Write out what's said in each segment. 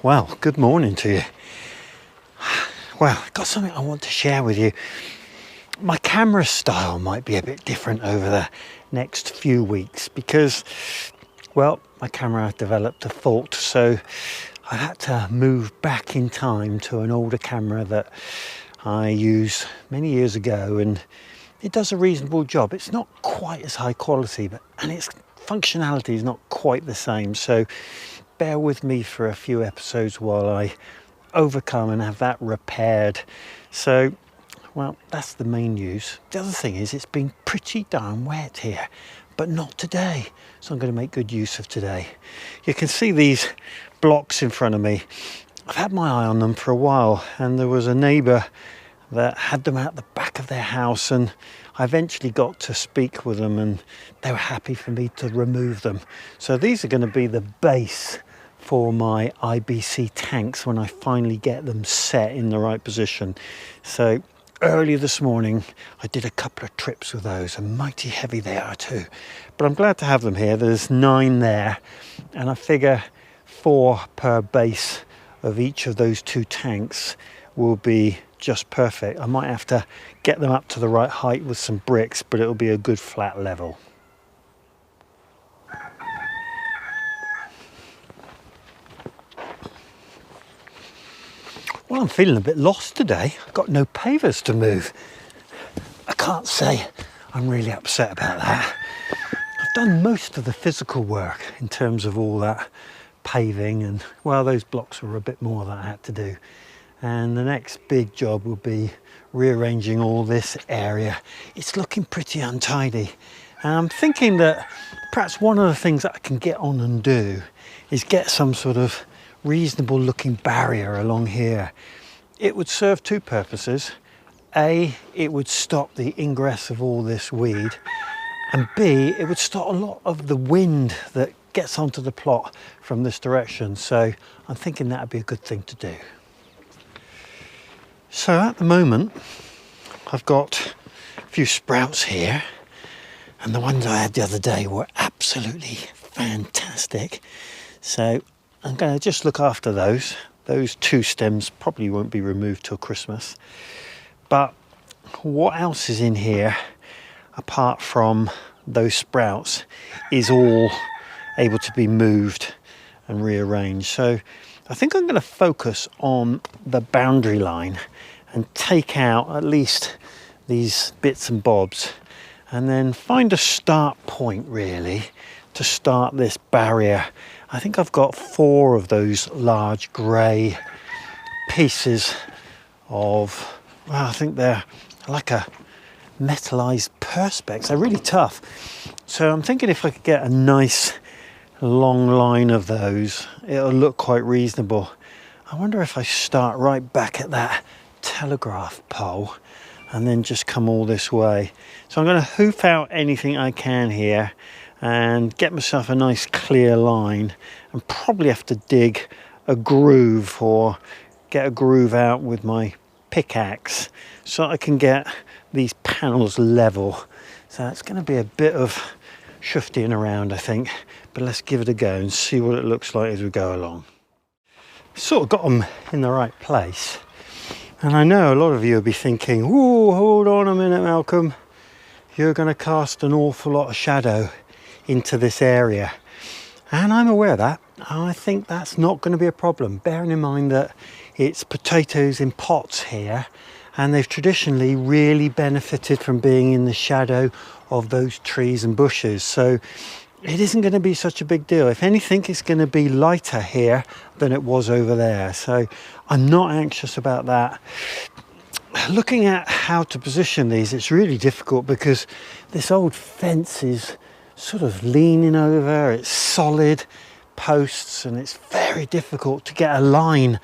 Well, good morning to you. Well, I've got something I want to share with you. My camera style might be a bit different over the next few weeks because, well, my camera developed a fault, so I had to move back in time to an older camera that I used many years ago, and it does a reasonable job. It's not quite as high quality, and its functionality is not quite the same, so bear with me for a few episodes while I overcome and have that repaired. So, well, that's the main news. The other thing is it's been pretty darn wet here, but not today, so I'm going to make good use of today. You can see these blocks in front of me. I've had my eye on them for a while, and there was a neighbour that had them out the back of their house, and I eventually got to speak with them and they were happy for me to remove them. So these are going to be the base for my IBC tanks when I finally get them set in the right position. So early this morning I did a couple of trips with those, and mighty heavy they are too, but I'm glad to have them here. There's 9 there, and I figure 4 per base of each of those 2 tanks will be just perfect. I might have to get them up to the right height with some bricks, but it'll be a good flat level. Well, I'm feeling a bit lost today. I've got no pavers to move. I can't say I'm really upset about that. I've done most of the physical work in terms of all that paving, and well, those blocks were a bit more that I had to do. And the next big job will be rearranging all this area. It's looking pretty untidy. And I'm thinking that perhaps one of the things that I can get on and do is get some sort of reasonable looking barrier along here. It would serve 2 purposes. A, it would stop the ingress of all this weed, and B, it would stop a lot of the wind that gets onto the plot from this direction. So I'm thinking that would be a good thing to do. So at the moment I've got a few sprouts here, and the ones I had the other day were absolutely fantastic. So I'm going to just look after those. Those 2 stems probably won't be removed till Christmas. But what else is in here apart from those sprouts is all able to be moved and rearranged. So I think I'm going to focus on the boundary line and take out at least these bits and bobs, and then find a start point really to start this barrier. I think I've got 4 of those large grey pieces of, well, I think they're like a metallized perspex. They're really tough. So I'm thinking if I could get a nice long line of those, it'll look quite reasonable. I wonder if I start right back at that telegraph pole and then just come all this way. So I'm going to hoof out anything I can here and get myself a nice clear line, and probably have to dig a groove or get a groove out with my pickaxe so I can get these panels level. So it's going to be a bit of shuftying around, I think, but let's give it a go and see what it looks like as we go along. Sort of got them in the right place, and I know a lot of you will be thinking, "Ooh, hold on a minute, Malcolm, you're going to cast an awful lot of shadow into this area." And I'm aware of that. I think that's not going to be a problem, bearing in mind that it's potatoes in pots here, and they've traditionally really benefited from being in the shadow of those trees and bushes. So it isn't going to be such a big deal. If anything, it's going to be lighter here than it was over there. So I'm not anxious about that. Looking at how to position these, it's really difficult because this old fence is sort of leaning over, it's solid posts, and it's very difficult to get a line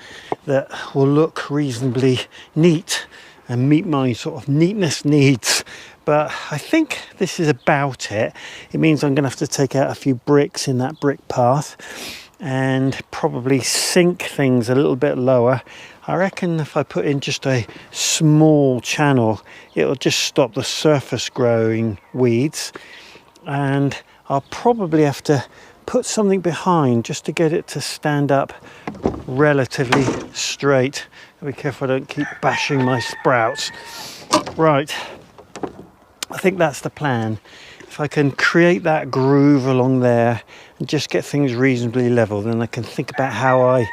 that will look reasonably neat and meet my sort of neatness needs. But I think this is about it. It means I'm going to have to take out a few bricks in that brick path and probably sink things a little bit lower. I reckon if I put in just a small channel, it'll just stop the surface growing weeds, and I'll probably have to put something behind just to get it to stand up relatively straight. Be careful I don't keep bashing my sprouts. Right, I think that's the plan. If I can create that groove along there and just get things reasonably level, then I can think about how I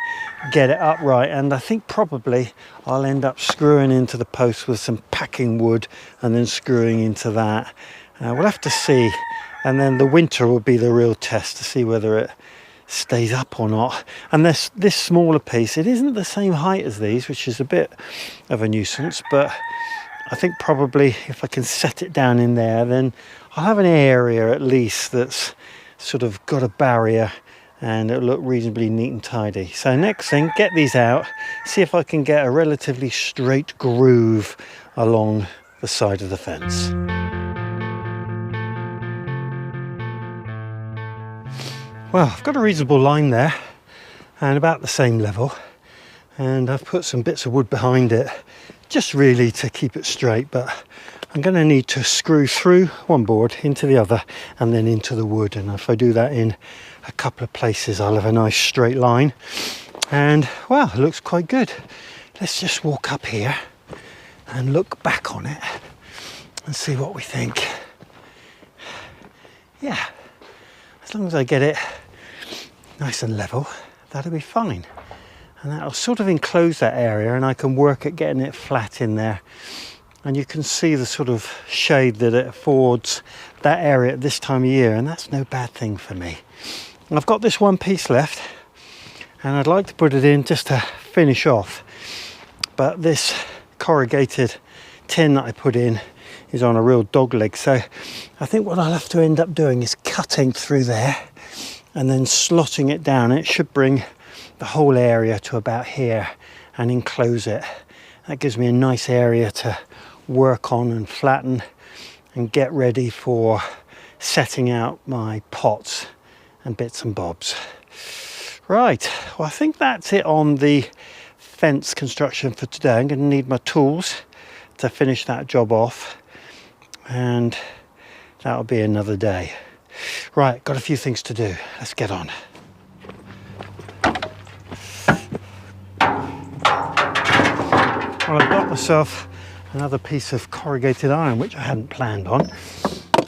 get it upright. And I think probably I'll end up screwing into the post with some packing wood and then screwing into that. We'll have to see. And then the winter will be the real test to see whether it stays up or not. And this smaller piece, it isn't the same height as these, which is a bit of a nuisance, but I think probably if I can set it down in there, then I'll have an area at least that's sort of got a barrier and it'll look reasonably neat and tidy. So next thing, get these out, see if I can get a relatively straight groove along the side of the fence. Well, I've got a reasonable line there and about the same level, and I've put some bits of wood behind it just really to keep it straight, but I'm going to need to screw through one board into the other and then into the wood, and if I do that in a couple of places I'll have a nice straight line, and well, it looks quite good. Let's just walk up here and look back on it and see what we think. Yeah, as long as I get it nice and level, that'll be fine. And that'll sort of enclose that area and I can work at getting it flat in there. And you can see the sort of shade that it affords that area at this time of year, and that's no bad thing for me. And I've got this one piece left and I'd like to put it in just to finish off. But this corrugated tin that I put in is on a real dog leg. So I think what I'll have to end up doing is cutting through there and then slotting it down. It should bring the whole area to about here and enclose it. That gives me a nice area to work on and flatten and get ready for setting out my pots and bits and bobs. Right, well, I think that's it on the fence construction for today. I'm going to need my tools to finish that job off, and that'll be another day. Right, got a few things to do. Let's get on. Well, I've got myself another piece of corrugated iron, which I hadn't planned on.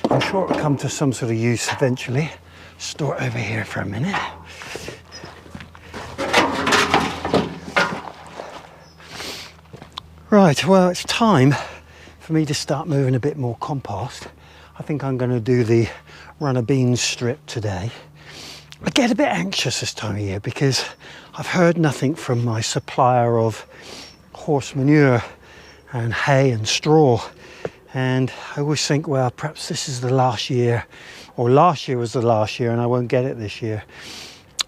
I'm sure it'll come to some sort of use eventually. Store it over here for a minute. Right, well, it's time for me to start moving a bit more compost. I think I'm going to do the runner beans strip today. I get a bit anxious this time of year because I've heard nothing from my supplier of horse manure and hay and straw, and I always think, well, perhaps this is the last year, or last year was the last year and I won't get it this year.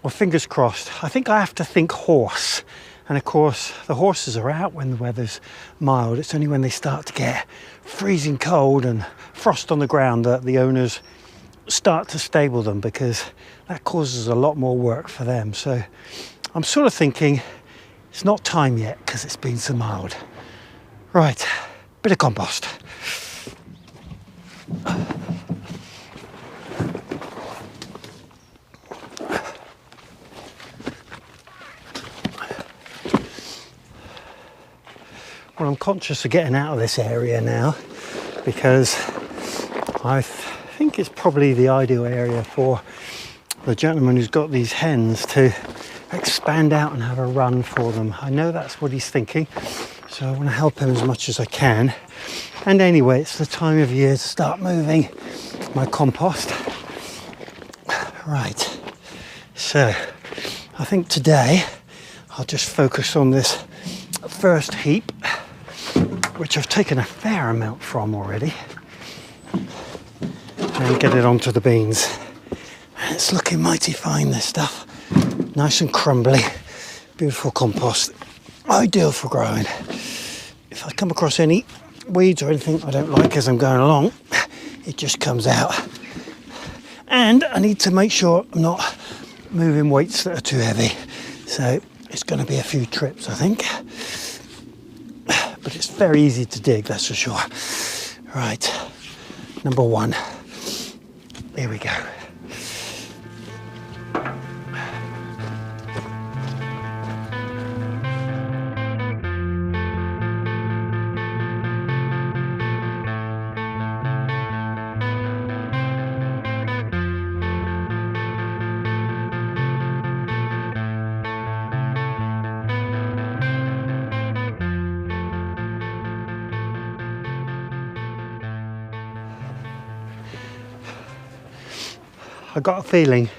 Well, fingers crossed. I think I have to think horse, and of course the horses are out when the weather's mild. It's only when they start to get freezing cold and frost on the ground that the owners start to stable them, because that causes a lot more work for them. So I'm sort of thinking it's not time yet because it's been so mild. Right, bit of compost. Well, I'm conscious of getting out of this area now because I think it's probably the ideal area for the gentleman who's got these hens to expand out and have a run for them. I know that's what he's thinking, so I want to help him as much as I can. And anyway, it's the time of year to start moving my compost. Right, so I think today I'll just focus on this first heap, which I've taken a fair amount from already, and get it onto the beans. And it's looking mighty fine, this stuff. Nice and crumbly, beautiful compost, ideal for growing. If I come across any weeds or anything I don't like as I'm going along, it just comes out. And I need to make sure I'm not moving weights that are too heavy. So it's going to be a few trips, I think. But it's very easy to dig, that's for sure. Right, number one. Here we go. I got a feeling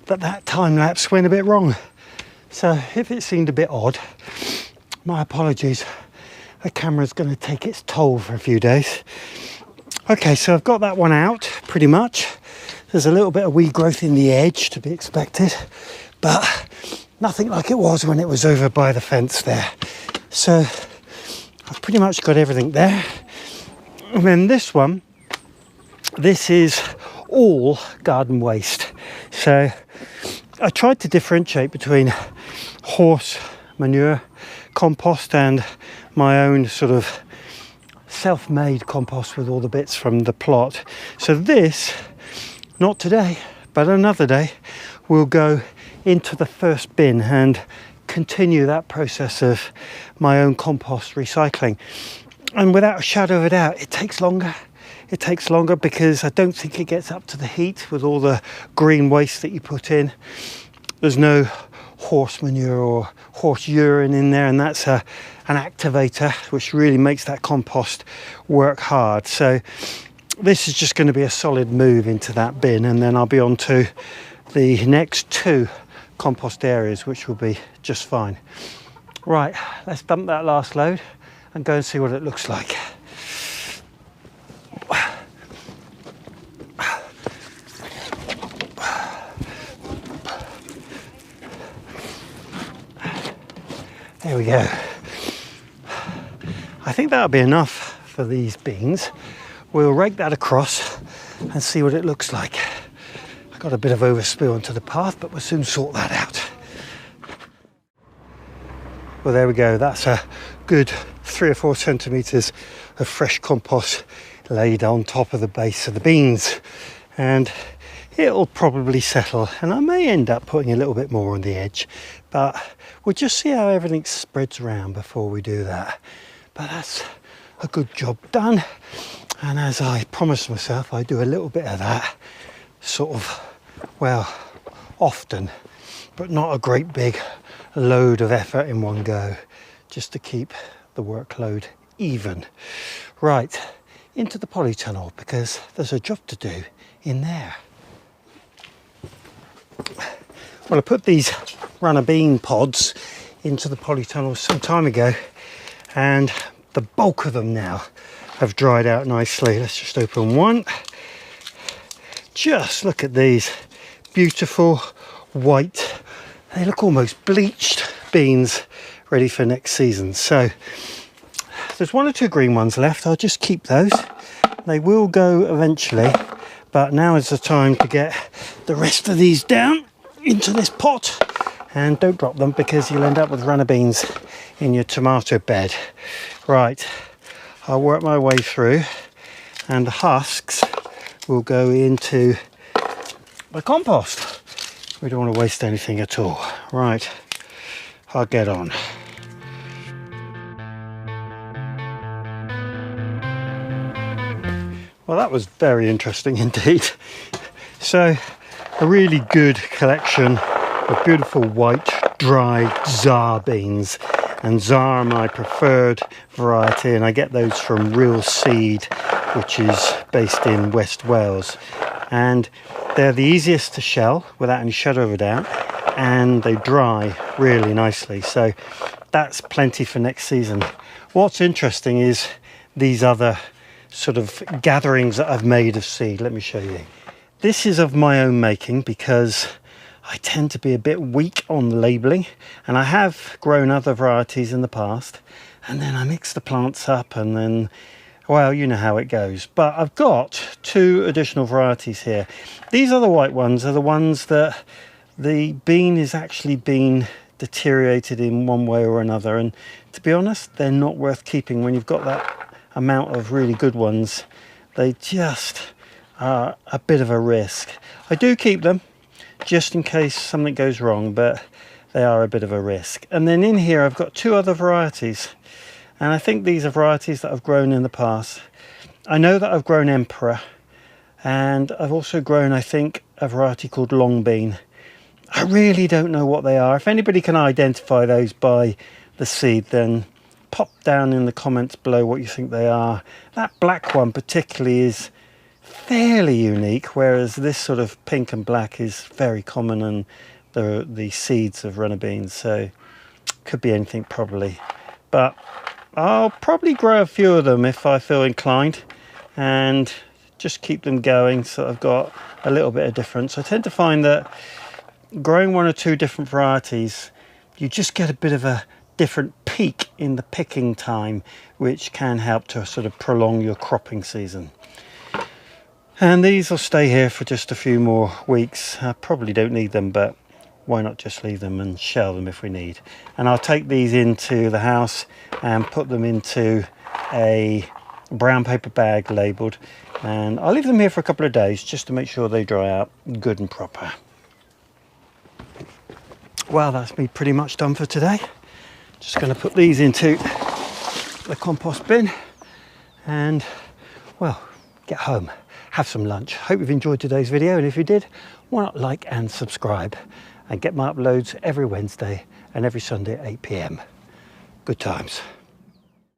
that that time lapse went a bit wrong. So if it seemed a bit odd, my apologies. The camera's going to take its toll for a few days. Okay, so I've got that one out pretty much. There's a little bit of weed growth in the edge to be expected, but nothing like it was when it was over by the fence there. So I've pretty much got everything there. And then this one, this is all garden waste. So I tried to differentiate between horse manure compost and my own sort of self-made compost with all the bits from the plot. So this, not today, but another day, will go into the first bin and continue that process of my own compost recycling. And without a shadow of a doubt, it takes longer. It takes longer because I don't think it gets up to the heat with all the green waste that you put in. There's no horse manure or horse urine in there, and that's an activator which really makes that compost work hard. So this is just going to be a solid move into that bin, and then I'll be on to the next 2 compost areas, which will be just fine. Right, let's dump that last load and go and see what it looks like. There we go. I think that'll be enough for these beans. We'll rake that across and see what it looks like. I got a bit of overspill onto the path, but we'll soon sort that out. Well, there we go. That's a good 3 or 4 centimetres of fresh compost laid on top of the base of the beans, and it'll probably settle, and I may end up putting a little bit more on the edge, but we'll just see how everything spreads around before we do that. But that's a good job done, and as I promised myself, I do a little bit of that sort of, well, often, but not a great big load of effort in one go, just to keep the workload even. Right, into the polytunnel, because there's a job to do in there. Well, I put these runner bean pods into the polytunnel some time ago, and the bulk of them now have dried out nicely. Let's just open one. Just look at these beautiful white, they look almost bleached beans, ready for next season. So there's 1 or 2 green ones left. I'll just keep those. They will go eventually, but now is the time to get the rest of these down into this pot, and don't drop them because you'll end up with runner beans in your tomato bed. Right, I'll work my way through, and the husks will go into the compost. We don't want to waste anything at all. Right, I'll get on. Well, that was very interesting indeed. So, a really good collection of beautiful white dried Zar beans, and Zar are my preferred variety, and I get those from Real Seed, which is based in West Wales, and they're the easiest to shell without any shadow of a doubt, and they dry really nicely, so that's plenty for next season. What's interesting is these other sort of gatherings that I've made of seed. Let me show you. This is of my own making because I tend to be a bit weak on the labelling, and I have grown other varieties in the past, and then I mix the plants up, and then, well, you know how it goes. But I've got 2 additional varieties here. These are the white ones, are the ones that the bean is actually been deteriorated in one way or another, and to be honest, they're not worth keeping when you've got that amount of really good ones. They just are a bit of a risk. I do keep them just in case something goes wrong, but they are a bit of a risk. And then in here I've got 2 other varieties, and I think these are varieties that I've grown in the past. I know that I've grown Emperor, and I've also grown, I think, a variety called Long Bean. I really don't know what they are. If anybody can identify those by the seed, then pop down in the comments below what you think they are. That black one particularly is fairly unique, whereas this sort of pink and black is very common, and the seeds of runner beans, so could be anything probably. But I'll probably grow a few of them if I feel inclined, and just keep them going so I've got a little bit of difference. I tend to find that growing one or two different varieties, you just get a bit of a different peak in the picking time, which can help to sort of prolong your cropping season. And these will stay here for just a few more weeks. I probably don't need them, but why not just leave them and shell them if we need. And I'll take these into the house and put them into a brown paper bag labelled, and I'll leave them here for a couple of days just to make sure they dry out good and proper. Well, that's me pretty much done for today. Just going to put these into the compost bin and, well, get home, have some lunch. Hope you've enjoyed today's video, and if you did, why not like and subscribe, and get my uploads every Wednesday and every Sunday at 8 p.m. Good times.